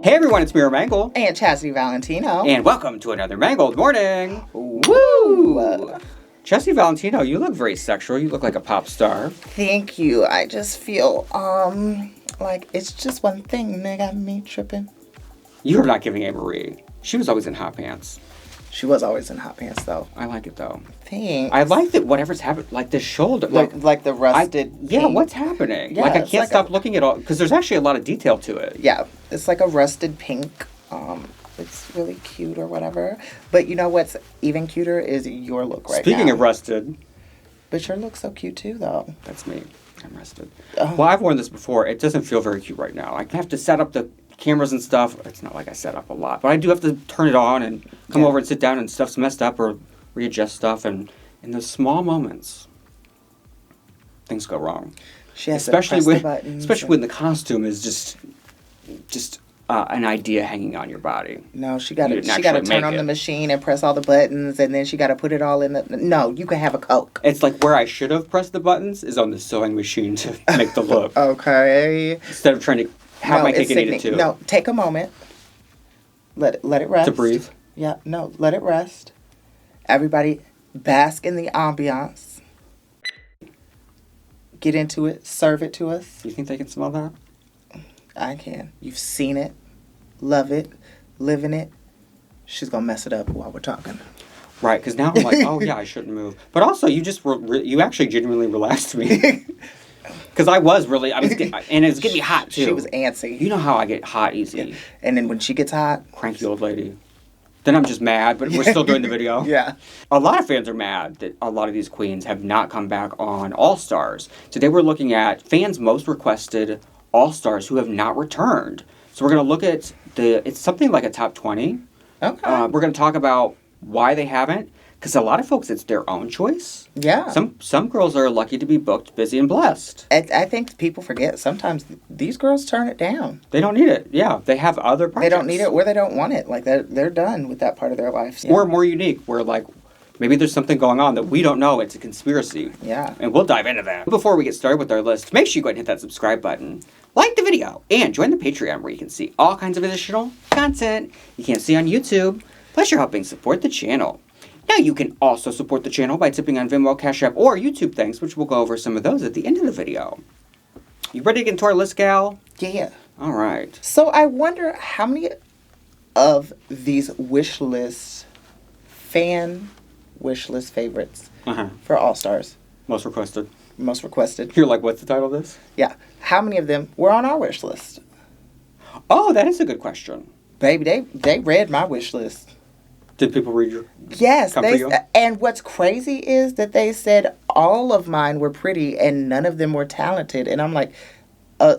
Hey everyone, it's MeraMangle. And Chasity Valentino. And welcome to another Mangled morning. Woo! Chasity Valentino, you look very sexual. You look like a pop star. Thank you. I just feel, like it's just one thing that got me tripping. You're not giving A. Marie. She was always in hot pants. She was always in hot pants, though. I like it, though. Thanks. I like that whatever's happened, like the shoulder. Like the rusted Yeah, what's happening? Yeah, like, I it's can't like stop looking at all, because there's actually a lot of detail to it. Yeah, it's like a rusted pink. It's really cute or whatever. But you know what's even cuter is your look right now. Speaking of rusted. But your look's so cute, too, though. That's me. I'm rusted. Well, I've worn this before. It doesn't feel very cute right now. I have to set up the cameras and stuff. It's not like I set up a lot, but I do have to turn it on and come over and sit down and stuff's messed up or readjust stuff. And in those small moments, things go wrong. She has especially to press the buttons. Especially when the costume is just an idea hanging on your body. No, she got to turn on the machine and press all the buttons, and then she got to put it all in the. No, you can have a Coke. It's like where I should have pressed the buttons is on the sewing machine to make the look. Okay. Instead of trying to have my cake and eat it too. No, take a moment. Let it rest. To breathe. Yeah, no, let it rest. Everybody bask in the ambiance. Get into it. Serve it to us. You think they can smell that? I can. You've seen it. Love it. Live in it. She's going to mess it up while we're talking. Right, because now I'm like, oh yeah, I shouldn't move. But also, you just you actually genuinely relaxed me. Because I was getting, and it was getting me hot too. She was antsy. You know how I get hot easy. Yeah. And then when she gets hot, cranky old lady. Then I'm just mad, but we're still doing the video. Yeah. A lot of fans are mad that a lot of these queens have not come back on All Stars. Today we're looking at fans most requested All Stars who have not returned. So we're going to look at it's something like a top 20. Okay. We're going to talk about why they haven't. Because a lot of folks, it's their own choice. Yeah. Some girls are lucky to be booked, busy, and blessed. I think people forget sometimes these girls turn it down. They don't need it. Yeah, they have other projects. They don't need it or they don't want it. Like they're done with that part of their life. Yeah. Or more unique, where like maybe there's something going on that we don't know. It's a conspiracy. Yeah. And we'll dive into that. Before we get started with our list, make sure you go ahead and hit that subscribe button, like the video, and join the Patreon where you can see all kinds of additional content you can't see on YouTube. Plus, you're helping support the channel. Now, you can also support the channel by tipping on Venmo, CashApp, or YouTube Thanks, which we'll go over some of those at the end of the video. You ready to get into our list, gal? Yeah. All right. So I wonder how many of these fan wish list favorites for All Stars. Most requested. Most requested. You're like, what's the title of this? Yeah. How many of them were on our wish list? Oh, that is a good question. Baby, they read my wish list. Did people read your? Yes, and what's crazy is that they said all of mine were pretty and none of them were talented. And I'm like,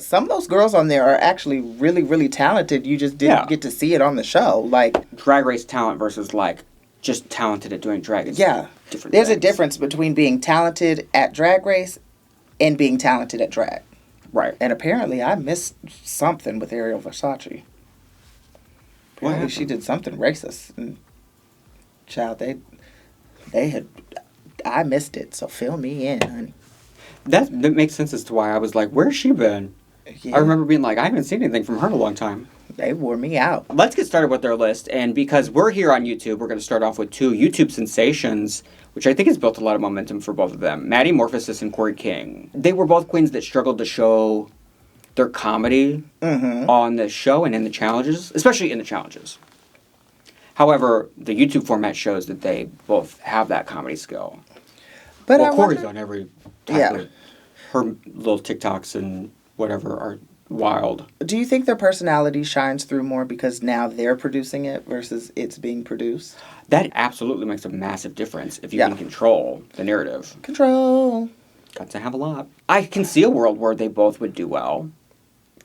some of those girls on there are actually really, really talented. You just didn't get to see it on the show. Like Drag Race talent versus like just talented at doing drag. Yeah, there's a difference between being talented at Drag Race and being talented at drag. Right. And apparently, I missed something with Ariel Versace. Apparently, she did something racist. And child, I missed it, so fill me in, honey. That makes sense as to why I was like, where's she been? Yeah. I remember being like, I haven't seen anything from her in a long time. They wore me out. Let's get started with their list, and because we're here on YouTube, we're going to start off with two YouTube sensations, which I think has built a lot of momentum for both of them. Maddy, Morphosis, and Kori King. They were both queens that struggled to show their comedy on the show and in the challenges, especially in the challenges. However, the YouTube format shows that they both have that comedy skill. But Kori's on every type of... Her little TikToks and whatever are wild. Do you think their personality shines through more because now they're producing it versus it's being produced? That absolutely makes a massive difference if you can control the narrative. Control. Got to have a lot. I can see a world where they both would do well.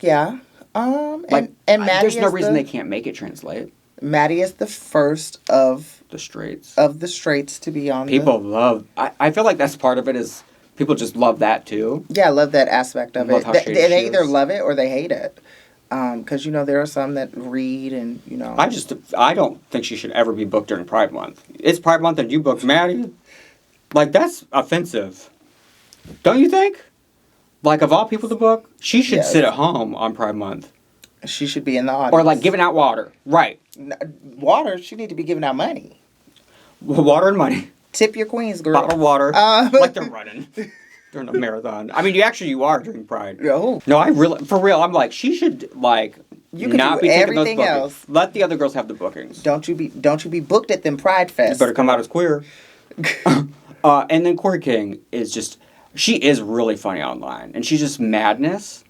Yeah. And Maddy there's no reason they can't make it translate. Maddy is the first of the straights to be on. People love. I feel like that's part of it is people just love that too. Yeah, I love that aspect of it. They either is. love it or they hate it. Because there are some that read and I don't think she should ever be booked during Pride Month. It's Pride Month and you booked Maddy. Like that's offensive, don't you think? Like of all people to book, she should sit at home on Pride Month. She should be in the audience. Or like giving out water. Right. Water? She need to be giving out money. Water and money. Tip your queens, girl. Bottle of water. Like they're running. They're in a marathon. I mean, you are during Pride. Oh. No, I really, for real, I'm like, she should, like, you can not do be taking those everything bookings. else. Let the other girls have the bookings. Don't you be booked at them Pride Fest. You better come out as queer. And then Kori King is just, she is really funny online. And she's just madness.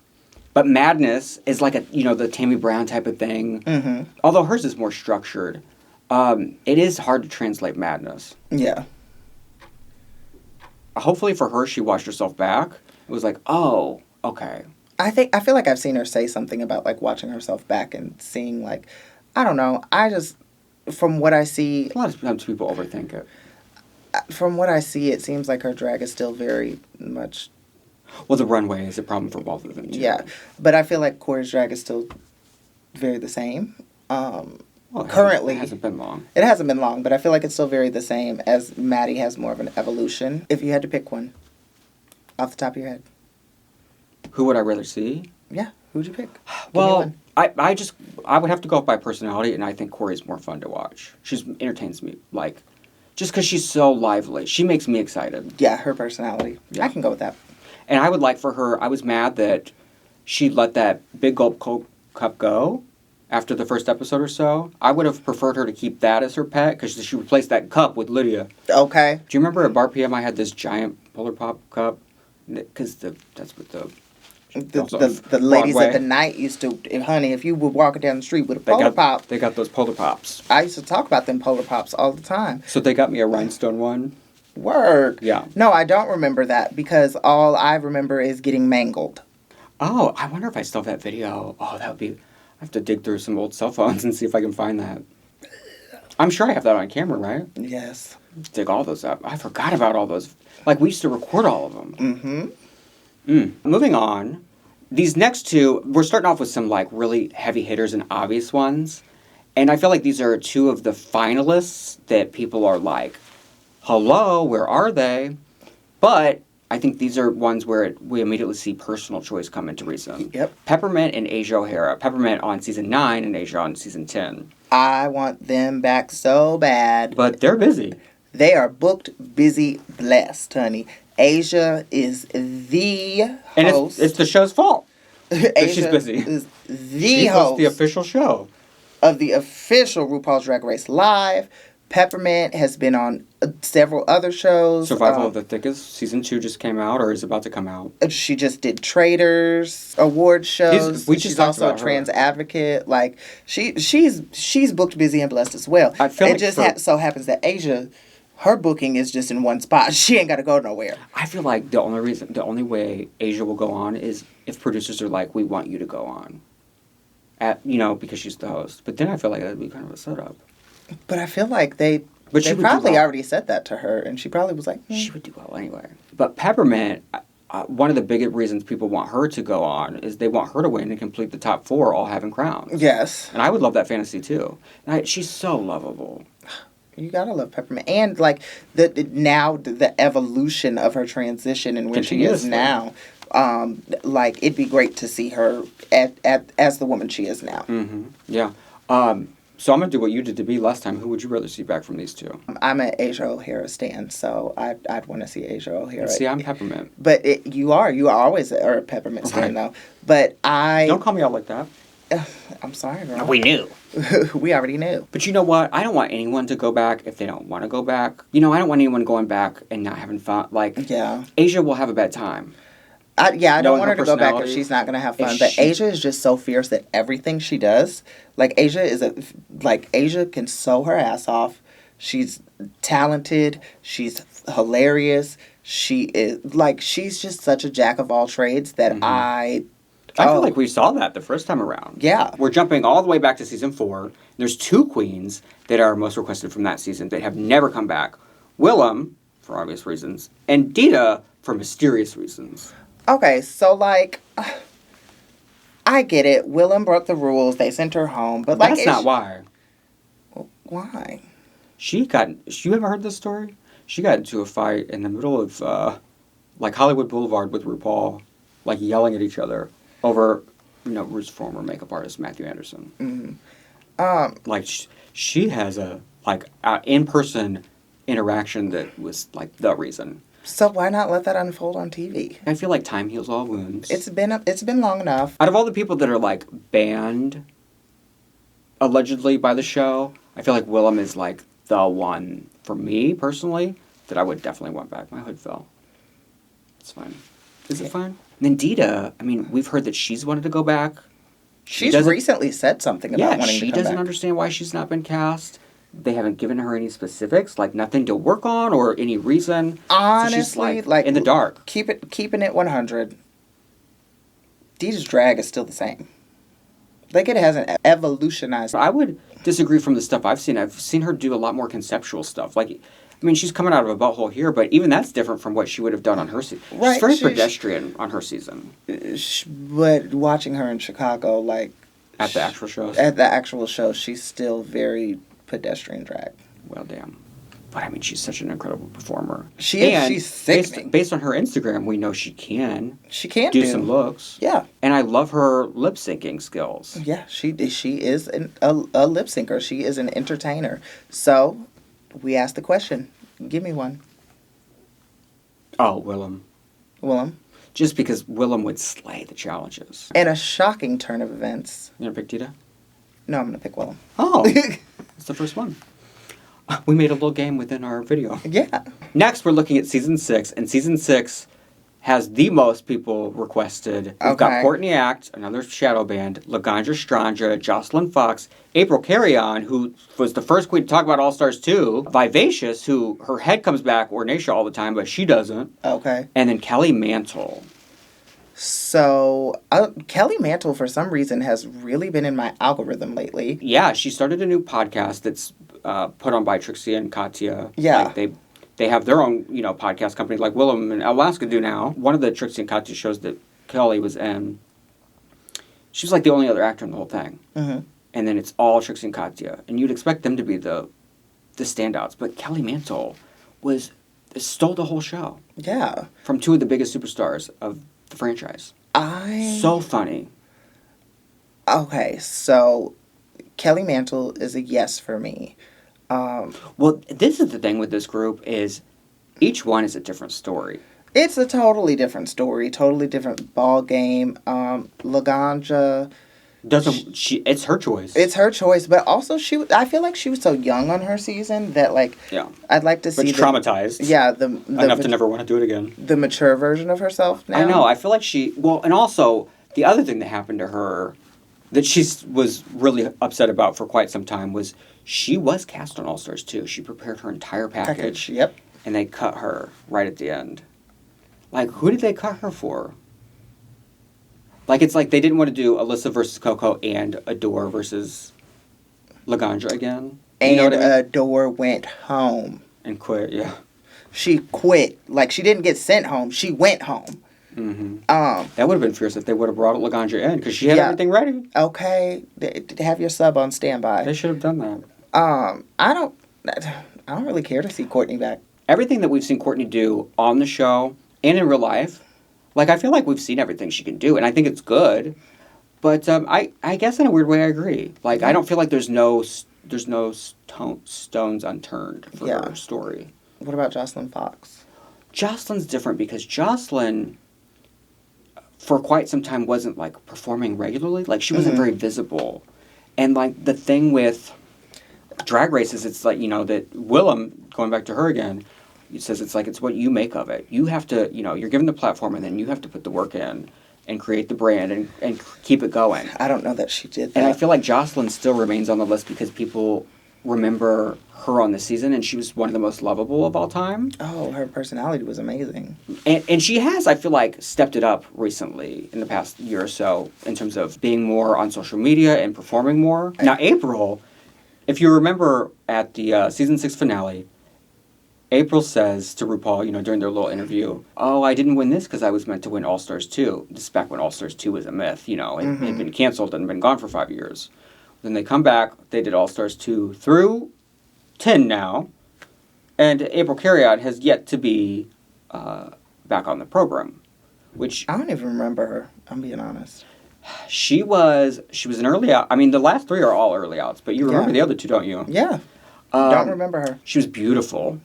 But madness is like the Tammy Brown type of thing. Mm-hmm. Although hers is more structured. It is hard to translate madness. Yeah. Hopefully for her, she watched herself back. It was like, oh, okay. I feel like I've seen her say something about like watching herself back and seeing like, I don't know. I just, from what I see, A lot of times people overthink it. From what I see, it seems like her drag is still very much. Well, the runway is a problem for both of them too. Yeah, but I feel like Kori's drag is still very the same. Well, currently, it hasn't been long. It hasn't been long, but I feel like it's still very the same. As Maddy has more of an evolution. If you had to pick one, off the top of your head, who would I rather see? Yeah, who'd you pick? Well, I would have to go by personality, and I think Kori's more fun to watch. She entertains me, like, just because she's so lively. She makes me excited. Yeah, her personality. Yeah. I can go with that. And I would like for her, I was mad that she let that big gulp Coke cup go after the first episode or so. I would have preferred her to keep that as her pet, because she replaced that cup with Lydia. Okay. Do you remember at Bar PM I had this giant Polar Pop cup? Because that's what the ladies at the night used to, honey, if you were walking down the street with a Polar Pop. They got those Polar Pops. I used to talk about them Polar Pops all the time. So they got me a rhinestone one. Word. Yeah. No, I don't remember that because all I remember is getting mangled. Oh, I wonder if I still have that video. Oh, that would be... I have to dig through some old cell phones and see if I can find that. I'm sure I have that on camera, right? Yes. Dig all those up. I forgot about all those. Like, we used to record all of them. Mm-hmm. Moving on. These next two, we're starting off with some, like, really heavy hitters and obvious ones. And I feel like these are two of the finalists that people are like, hello, where are they? But I think these are ones where we immediately see personal choice come into reason. Yep. Peppermint and Asia O'Hara. Peppermint on season 9 and Asia on season 10. I want them back so bad. But they're busy. They are booked, busy, blessed, honey. Asia is the host. And it's the show's fault. Asia she's busy. Is She host hosts the official show. Of the official RuPaul's Drag Race Live. Peppermint has been on several other shows. Survival of the Thickest, season 2 just came out or is about to come out. She just did Traders award shows. She's also a trans advocate. Like she's booked, busy, and blessed as well. I feel it just so happens that Asia, her booking is just in one spot. She ain't got to go nowhere. I feel like the only way Asia will go on is if producers are like, we want you to go on. Because she's the host. But then I feel like that'd be kind of a setup. But I feel like they probably already said that to her, and she probably was like, She would do well anyway. But Peppermint, one of the biggest reasons people want her to go on is they want her to win and complete the top 4 all having crowns. Yes. And I would love that fantasy too. She's so lovable. You gotta love Peppermint. And like the evolution of her transition and where she is now. Like it'd be great to see her as the woman she is now. Mm-hmm. Yeah. So I'm going to do what you did to be last time. Who would you rather see back from these two? I'm an Asia O'Hara stan, so I'd want to see Asia O'Hara. See, I'm Peppermint. But you always are a Peppermint stan, though. But Don't call me out like that. I'm sorry, girl. We knew. We already knew. But you know what? I don't want anyone to go back if they don't want to go back. I don't want anyone going back and not having fun. Like, yeah. Asia will have a bad time. I don't want her to go back if she's not going to have fun. But Asia is just so fierce at everything she does. Like, Asia can sew her ass off. She's talented. She's hilarious. She's just such a jack of all trades that I feel like we saw that the first time around. Yeah. We're jumping all the way back to season 4. There's 2 queens that are most requested from that season that have never come back. Willam, for obvious reasons, and Dida, for mysterious reasons. Okay, so, I get it. Willam broke the rules. They sent her home. But, that's not why. Why? You ever heard this story? She got into a fight in the middle of, Hollywood Boulevard with RuPaul, yelling at each other over Rou's former makeup artist, Matthew Anderson. Mm-hmm. Like, she has a, like, in-person interaction that was, like, the reason. So why not let that unfold on TV? I feel like time heals all wounds. It's been long enough. Out of all the people that are, like, banned, allegedly, by the show, I feel like Willam is, like, the one, for me, personally, that I would definitely want back. My hood fell. It's fine. Is it fine? And then Dida, I mean, we've heard that she's wanted to go back. She's recently said something about wanting to come back. Yeah, she doesn't understand why she's not been cast. They haven't given her any specifics, like nothing to work on or any reason. Honestly, so she's like in the dark. Keeping it 100. Dida's drag is still the same. Like, it hasn't evolutionized. I would disagree from the stuff I've seen. I've seen her do a lot more conceptual stuff. Like, I mean, she's coming out of a butthole here, but even that's different from what she would have done on her season. Right, she's very pedestrian on her season. But watching her in Chicago, like... At the actual shows? At the actual shows, she's still very pedestrian drag. Well, damn. But, I mean, she's such an incredible performer. She is. She's sickening. Based on her Instagram, we know she can. She can do some looks. Yeah. And I love her lip-syncing skills. Yeah, she is a lip-syncer. She is an entertainer. So, we asked the question. Give me one. Oh, Willam. Willam. Just because Willam would slay the challenges. And a shocking turn of events. You gonna pick Dida? No, I'm gonna pick Willam. Oh. That's the first one. We made a little game within our video. Yeah. Next, we're looking at Season 6, and Season 6 has the most people requested. We've got Courtney Act, another shadow band, Laganja Stranja, Jocelyn Fox, April Carrion, who was the first queen to talk about All-Stars 2, Vivacious, who her head comes back Ornacia all the time, but she doesn't. Okay. And then Kelly Mantle. So, Kelly Mantle, for some reason, has really been in my algorithm lately. Yeah, she started a new podcast that's put on by Trixie and Katya. Yeah. Like they have their own, podcast company like Willam and Alaska do now. One of the Trixie and Katya shows that Kelly was in, she was like the only other actor in the whole thing. Mm-hmm. And then it's all Trixie and Katya. And you'd expect them to be the standouts. But Kelly Mantle stole the whole show. Yeah. From two of the biggest superstars of the franchise. So funny. Okay, so Kelly Mantle is a yes for me. Well, this is the thing with this group is each one is a different story. It's a totally different story, totally different ball game. Laganja... It's her choice. It's her choice, but also I feel like she was so young on her season that, like, I'd like to see... But traumatized. Yeah. Enough to never want to do it again. The mature version of herself now. I know. I feel like and also, the other thing that happened to her that she was really upset about for quite some time was she was cast on All-Stars 2. She prepared her entire package. Yep. And they cut her right at the end. Like, who did they cut her for? Like, it's like they didn't want to do Alyssa versus Coco and Adore versus Laganja again. You know what I mean? Adore went home. And quit, yeah. She quit. Like, she didn't get sent home. She went home. Mm-hmm. That would have been fierce if they would have brought Laganja in, because she had everything ready. Okay. Have your sub on standby. They should have done that. I don't really care to see Courtney back. Everything that we've seen Courtney do on the show and in real life, like, I feel like we've seen everything she can do, and I think it's good. But I guess in a weird way I agree. Like, I don't feel like there's no stones unturned for her story. What about Jocelyn Fox? Jocelyn's different because Jocelyn, for quite some time, wasn't, like, performing regularly. Like, she wasn't very visible. And, like, the thing with Drag Race is it's like, that Willam, going back to her again, it says it's like it's what you make of it. You have to, you're given the platform and then you have to put the work in and create the brand and keep it going. I don't know that she did that. And I feel like Jocelyn still remains on the list because people remember her on the season and she was one of the most lovable of all time. Oh, her personality was amazing. And she has, I feel like, stepped it up recently in the past year or so in terms of being more on social media and performing more. Now, April, if you remember at the season 6 finale, April says to RuPaul, during their little interview, oh, I didn't win this because I was meant to win All-Stars 2. This is back when All-Stars 2 was a myth, it had been canceled and been gone for 5 years. Then they come back, they did All-Stars 2 through 10 now, and April Carrion has yet to be back on the program, which... I don't even remember her, I'm being honest. She was an early out. I mean, the last three are all early outs, but you remember the other two, don't you? Yeah. Don't remember her. She was beautiful.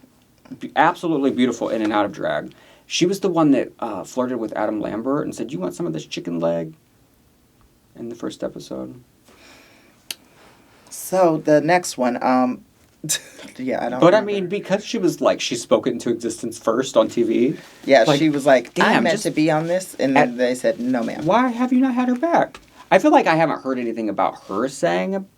Absolutely beautiful in and out of drag. She was the one that flirted with Adam Lambert and said, "You want some of this chicken leg?" in the first episode. So the next one, yeah, I don't. But remember. I mean, because she was like, she spoke it into existence first on TV. Yeah, like, she was like, damn, "I'm meant to be on this," and then they said, "No, ma'am." Why have you not had her back? I feel like I haven't heard anything about her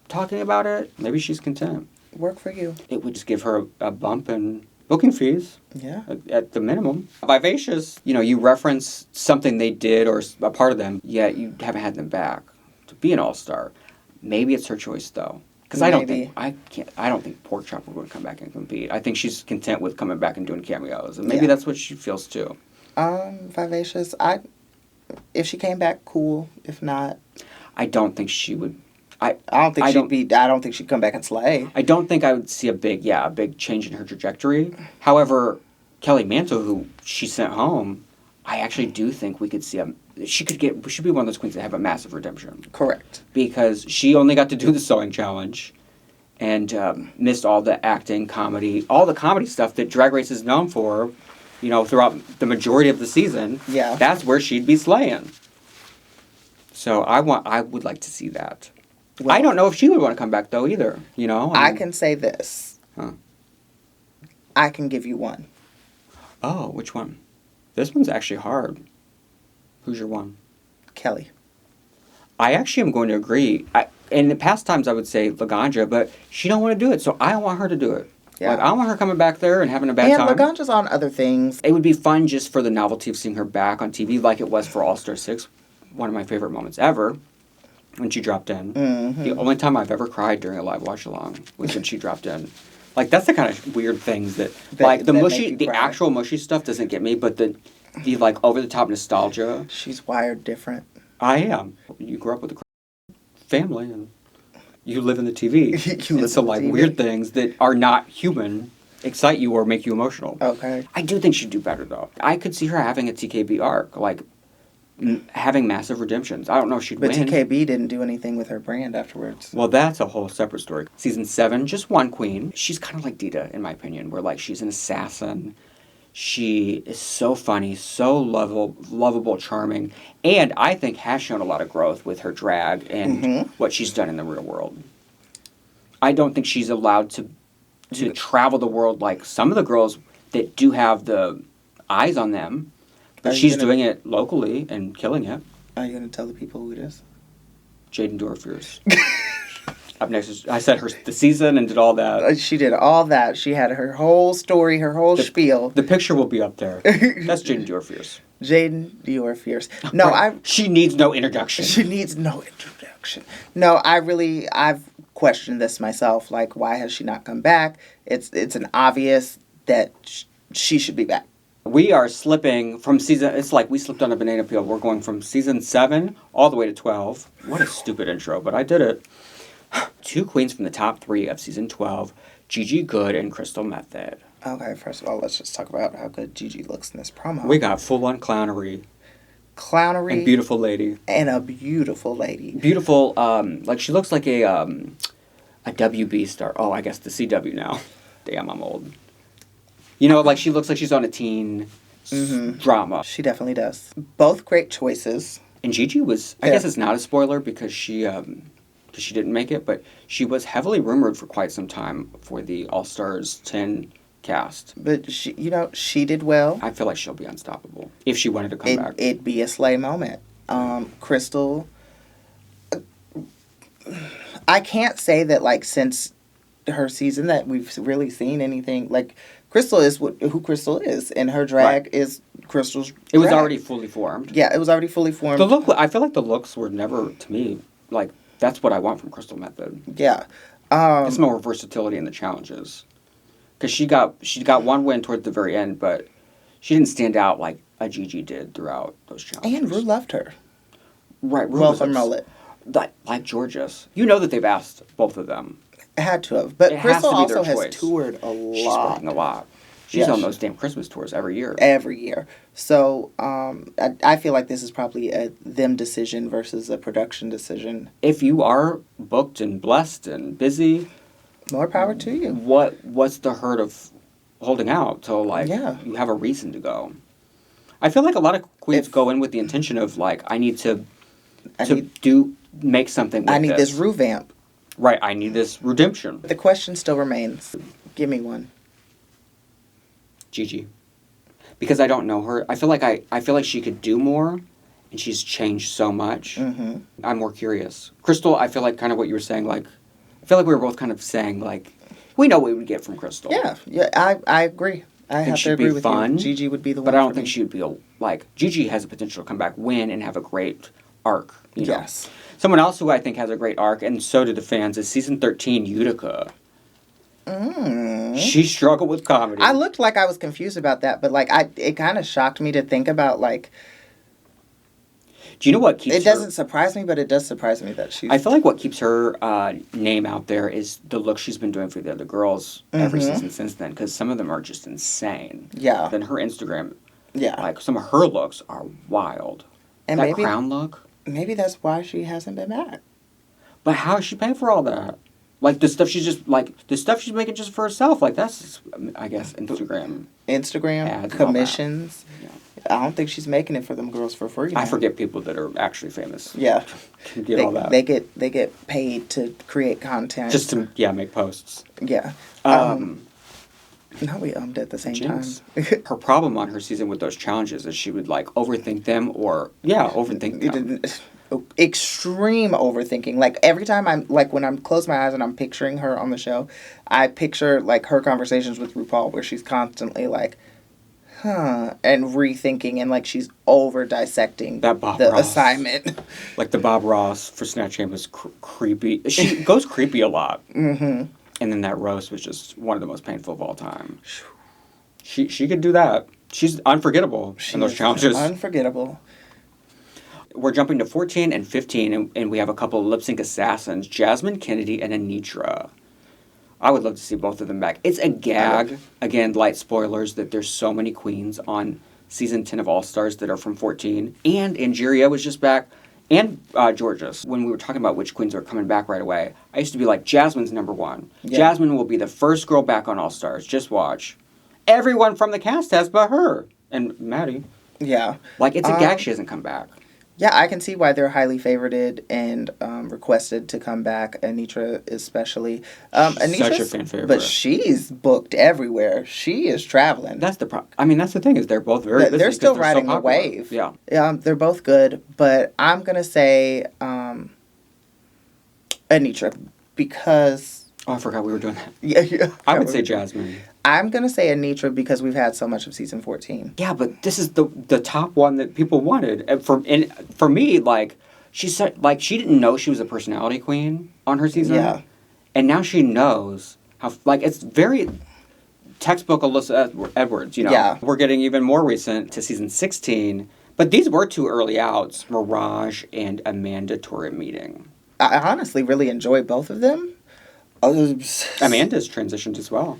talking about it. Maybe she's content. Work for you. It would just give her a bump in booking fees. Yeah. At the minimum. Vivacious, you reference something they did or a part of them, yet you haven't had them back to be an all-star. Maybe it's her choice, though. Because I don't think Pork Chop will come back and compete. I think she's content with coming back and doing cameos. And maybe that's what she feels, too. Vivacious, if she came back, cool. If not... I don't think she would... I don't think she'd come back and slay. I don't think I would see a big change in her trajectory. However, Kelly Mantle, who she sent home, I actually do think we could see she should be one of those queens that have a massive redemption. Correct. Because she only got to do the sewing challenge and missed all the acting, comedy, all the comedy stuff that Drag Race is known for, throughout the majority of the season. Yeah. That's where she'd be slaying. So I would like to see that. Well, I don't know if she would want to come back, though, either, I can say this. Huh. I can give you one. Oh, which one? This one's actually hard. Who's your one? Kelly. I actually am going to agree. In the past times, I would say Laganja, but she don't want to do it, so I don't want her to do it. Yeah. I don't want her coming back there and having a bad time. And Laganja's on other things. It would be fun just for the novelty of seeing her back on TV like it was for All-Star 6. One of my favorite moments ever. When she dropped in. Mm-hmm. The only time I've ever cried during a live watch-along was when she dropped in. Like, that's the kind of weird things that the actual mushy stuff doesn't get me, but the over-the-top nostalgia. She's wired different. I am. You grew up with a family, and you live in the TV. So, weird things that are not human excite you or make you emotional. Okay. I do think she'd do better, though. I could see her having a TKB arc, having massive redemptions. I don't know if she'd win. But TKB didn't do anything with her brand afterwards. Well, that's a whole separate story. Season 7, just one queen. She's kind of like Dida, in my opinion, where, she's an assassin. She is so funny, so lovable, charming, and I think has shown a lot of growth with her drag and what she's done in the real world. I don't think she's allowed to travel the world like some of the girls that do have the eyes on them. But she's doing it locally and killing it. Are you going to tell the people who it is? Jaidynn Fierce. Up next, I said the season and did all that. She did all that. She had her whole story, her whole spiel. The picture will be up there. That's Jaidynn Fierce. Jaidynn Fierce. No, right. She needs no introduction. She needs no introduction. No, I've questioned this myself. Why has she not come back? It's an obvious that she should be back. We are slipping from season... It's like we slipped on a banana peel. We're going from season 7 all the way to 12. What a stupid intro, but I did it. 2 queens from the top 3 of season 12, Gigi, Goode, and Crystal Method. Okay, first of all, let's just talk about how good Gigi looks in this promo. We got full-on clownery. Clownery. And beautiful lady. And a beautiful lady. Beautiful, she looks like a WB star. Oh, I guess the CW now. Damn, I'm old. She looks like she's on a teen drama. She definitely does. Both great choices. And Gigi was, I guess it's not a spoiler because she didn't make it, but she was heavily rumored for quite some time for the All-Stars 10 cast. But she did well. I feel like she'll be unstoppable if she wanted to come back. It'd be a slay moment. Crystal, I can't say that since her season that we've really seen anything Crystal is who Crystal is, and her drag is Crystal's drag. It was already fully formed. Yeah, it was already fully formed. The look, I feel like the looks were never, to me, that's what I want from Crystal Method. Yeah. It's more versatility in the challenges. Because she got one win toward the very end, but she didn't stand out like a Gigi did throughout those challenges. And Ru loved her. Right. Ru was mullet. Like Georgia's. You know that they've asked both of them. Had to have. But Crystal also has toured a lot. She's working a lot. She's on those damn Christmas tours every year. Every year. So I feel like this is probably a them decision versus a production decision. If you are booked and blessed and busy, more power to you. What's the hurt of holding out till you have a reason to go? I feel like a lot of queens go in with the intention of I need to make something with I need this revamp. Right, I need this redemption. The question still remains. Give me one. Gigi. Because I don't know her. I feel like she could do more, and she's changed so much. Mm-hmm. I'm more curious. Crystal, I feel like kind of what you were saying, I feel like we were both kind of saying, we know what we would get from Crystal. Yeah, I agree. I have to agree with you. Gigi would be the one. But I don't think she would be Gigi has the potential to come back, win, and have a great arc. Yes. Someone else who I think has a great arc, and so do the fans, is season 13, Utica. She struggled with comedy. I looked like I was confused about that, but it kind of shocked me to think about Do you know what keeps her... It doesn't surprise me, but it does surprise me that she's... I feel like what keeps her name out there is the look she's been doing for the other girls every season since then, because some of them are just insane. Yeah. Then her Instagram, yeah, some of her looks are wild. And that crown look. Maybe that's why she hasn't been back. But how is she paying for all that? The stuff she's making just for herself. That's, I guess, Instagram ads, commissions. Yeah. I don't think she's making it for them girls for free now. I forget people that are actually famous. Yeah. Can get all that. They get paid to create content. Just to, make posts. Yeah. Now we at the same time. Her problem on her season with those challenges is she would overthink them overthink them. Extreme overthinking. Every time I'm when I'm close my eyes and I'm picturing her on the show, I picture her conversations with RuPaul where she's constantly and rethinking and she's over dissecting the Ross assignment. The Bob Ross for Snatch Game was creepy. She goes creepy a lot. Mm-hmm. And then that roast was just one of the most painful of all time. She could do that. She's unforgettable in those challenges. Unforgettable. We're jumping to 14 and 15, and we have a couple of lip-sync assassins, Jasmine, Kennedie, and Antrea. I would love to see both of them back. It's a gag, again, light spoilers, that there's so many queens on season 10 of All-Stars that are from 14. And Angeria was just back, and Georges. When we were talking about which queens are coming back right away, I used to be Jasmine's number one. Yeah. Jasmine will be the first girl back on All-Stars. Just watch. Everyone from the cast has but her. And Maddy. Yeah. It's a gag she hasn't come back. Yeah, I can see why they're highly favorited and requested to come back. Antrea especially. Such a fan favorite. But she's booked everywhere. She is traveling. That's the problem. I mean, that's the thing is they're both very busy. They're still riding the wave. Yeah. They're both good, but I'm going to say Antrea because... Oh, I forgot we were doing that. Yeah. I would say Jasmine. I'm going to say Antrea because we've had so much of season 14. Yeah, but this is the top one that people wanted. And for me, she said, she didn't know she was a personality queen on her season. Yeah. And now she knows how, it's very textbook Alyssa Edwards, Yeah. We're getting even more recent to season 16. But these were two early outs, Mirage and Amanda Tori meeting. I honestly really enjoy both of them. Amanda's transitioned as well.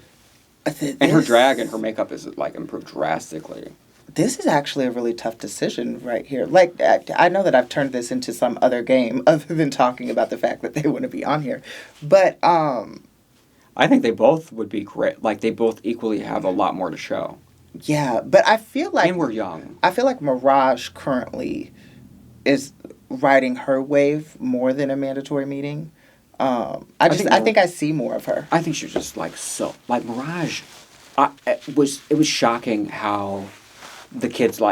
And her drag and her makeup is improved drastically. This is actually a really tough decision right here. I know that I've turned this into some other game other than talking about the fact that they want to be on here. But I think they both would be great. They both equally have a lot more to show. Yeah, but I feel like... And we're young. I feel like Mirage currently is riding her wave more than a mandatory meeting. I think I see more of her. I think she's just Mirage. It was shocking how the kids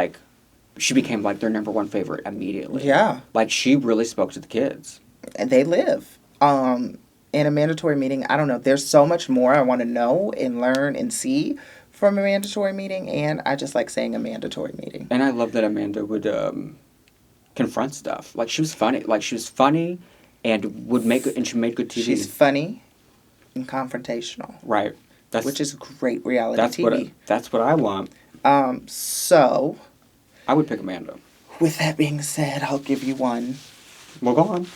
she became their number one favorite immediately. Yeah, she really spoke to the kids. And they live. In a mandatory meeting, I don't know. There's so much more I want to know and learn and see from a mandatory meeting, and I just like saying a mandatory meeting. And I love that Amanda would confront stuff. She was funny. She was funny. And she made good TV. She's funny and confrontational. Right. Which is great reality TV. That's what I want. So... I would pick Amanda. With that being said, I'll give you one. Well, go on.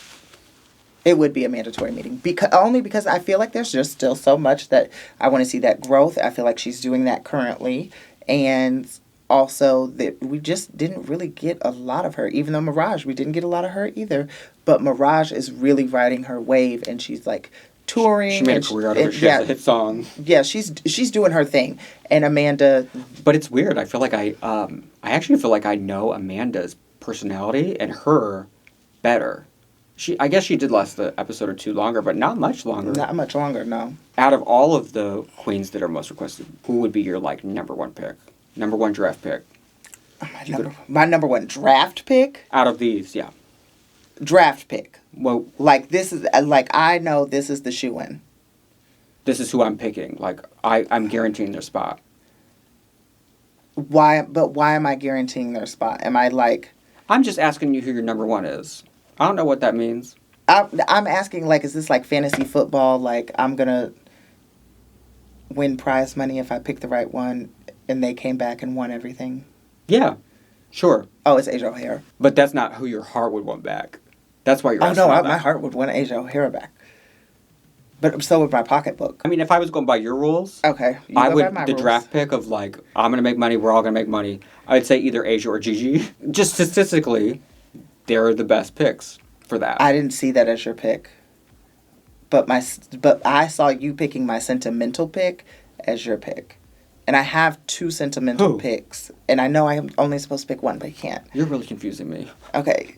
It would be a mandatory meeting. Only because I feel like there's just still so much that I want to see that growth. I feel like she's doing that currently. And also that we just didn't really get a lot of her. Even though Mirage, we didn't get a lot of her either. But Mirage is really riding her wave, and she's like touring. She made a career out of it. She has a hit song. Yeah, she's doing her thing. And Amanda... But it's weird. I feel like I actually feel like I know Amanda's personality and her better. I guess she did last the episode or two longer, but not much longer. Not much longer, no. Out of all of the queens that are most requested, who would be your, like, number one pick? Number one draft pick? My number one draft pick? Out of these, yeah. Draft pick. Well, like, this is, like, I know this is the shoe-in. This is who I'm picking. Like, I'm guaranteeing their spot. Why am I guaranteeing their spot? Am I, like... I'm just asking you who your number one is. I don't know what that means. I'm asking, like, is this like fantasy football? Like, I'm going to win prize money if I pick the right one and they came back and won everything? Yeah, sure. Oh, it's Asia O'Hara. But that's not who your heart would want back. That's why you're asking. Oh, no, my heart would want Asia O'Hara back. But so would my pocketbook. I mean, if I was going by your rules, okay, I would, the draft pick of, like, I'm going to make money, we're all going to make money, I would say either Asia or Gigi. Just statistically, they're the best picks for that. I didn't see that as your pick. But I saw you picking my sentimental pick as your pick. And I have two sentimental picks. And I know I'm only supposed to pick one, but you can't. You're really confusing me. Okay.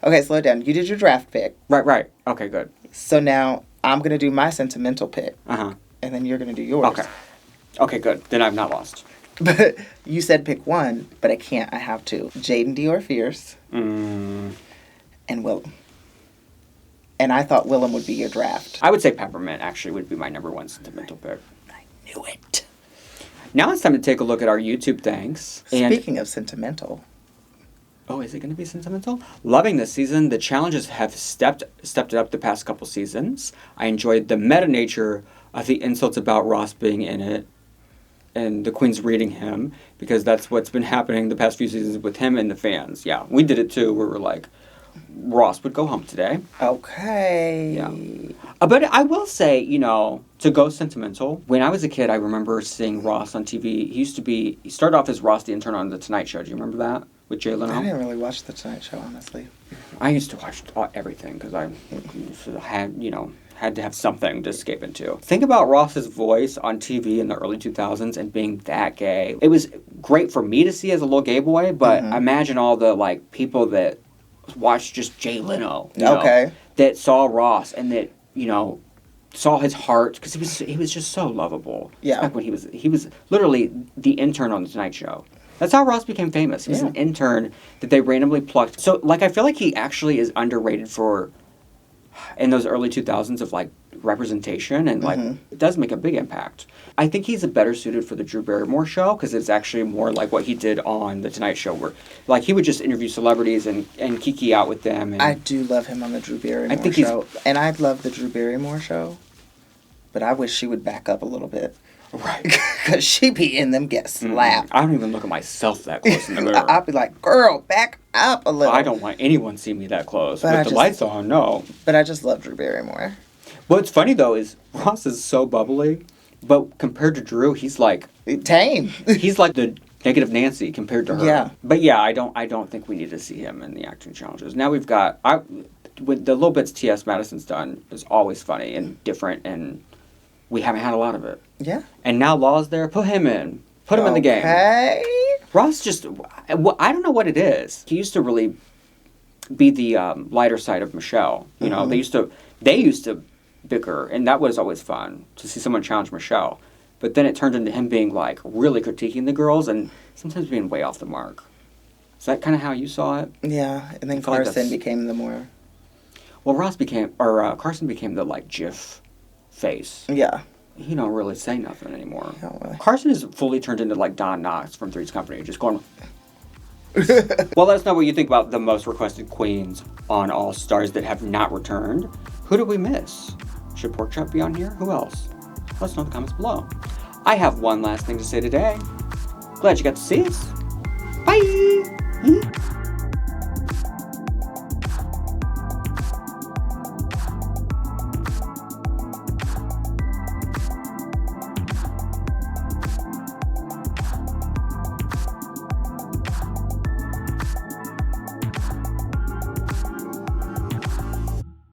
Okay, slow down. You did your draft pick. Right. Okay, good. So now I'm going to do my sentimental pick. Uh-huh. And then you're going to do yours. Okay, good. Then I've not lost. But you said pick one, but I can't. I have two. Jaidynn Dior Fierce. And Willam. And I thought Willam would be your draft. I would say Peppermint, actually, would be my number one sentimental pick. I knew it. Now it's time to take a look at our YouTube thanks. Speaking of sentimental. Oh, is it going to be sentimental? Loving this season. The challenges have stepped it up the past couple seasons. I enjoyed the meta nature of the insults about Ross being in it and the queens reading him, because that's what's been happening the past few seasons with him and the fans. Yeah, we did it too. We were like, Ross would go home today. Okay. Yeah. But I will say, to go sentimental, when I was a kid, I remember seeing Ross on TV. He started off as Ross the intern on The Tonight Show. Do you remember that? With Jay Leno? I didn't really watch The Tonight Show, honestly. I used to watch everything because I had to have something to escape into. Think about Ross's voice on TV in the early 2000s and being that gay. It was great for me to see as a little gay boy, but imagine all the people that watched just Jay Leno, that saw Ross and that saw his heart, because he was just so lovable. Yeah, back when he was literally the intern on The Tonight Show. That's how Ross became famous. He was an intern that they randomly plucked. So, I feel like he actually is underrated for, in those early 2000s of, representation, and, it does make a big impact. I think he's better suited for the Drew Barrymore show, because it's actually more like what he did on The Tonight Show, where, he would just interview celebrities and kiki out with them. And I do love him on the Drew Barrymore show. And I love the Drew Barrymore show, but I wish she would back up a little bit. Right. Because she be in them get slapped. I don't even look at myself that close in the mirror. I'll be like, girl, back up a little. I don't want anyone to see me that close. But with the lights on, no. But I just love Drew Barrymore. What's funny, though, is Ross is so bubbly, but compared to Drew, he's like... tame. He's like the negative Nancy compared to her. Yeah. But yeah, I don't think we need to see him in the acting challenges. Now we've got... with the little bits T.S. Madison's done is always funny and different, and we haven't had a lot of it. Yeah. And now Law's there. Put him in. Put him in the game. Okay. Ross just... I don't know what it is. He used to really be the lighter side of Michelle. They used to bicker, and that was always fun to see someone challenge Michelle. But then it turned into him being really critiquing the girls and sometimes being way off the mark. Is that kind of how you saw it? Yeah, and then Carson became the more... Well, Carson became the GIF face. Yeah. He don't really say nothing anymore. Really. Carson is fully turned into Don Knotts from Three's Company, just going... Well, let us know what you think about the most requested queens on All Stars that have not returned. Who did we miss? Should Pork Chop be on here? Who else? Let us know in the comments below. I have one last thing to say today. Glad you got to see us. Bye!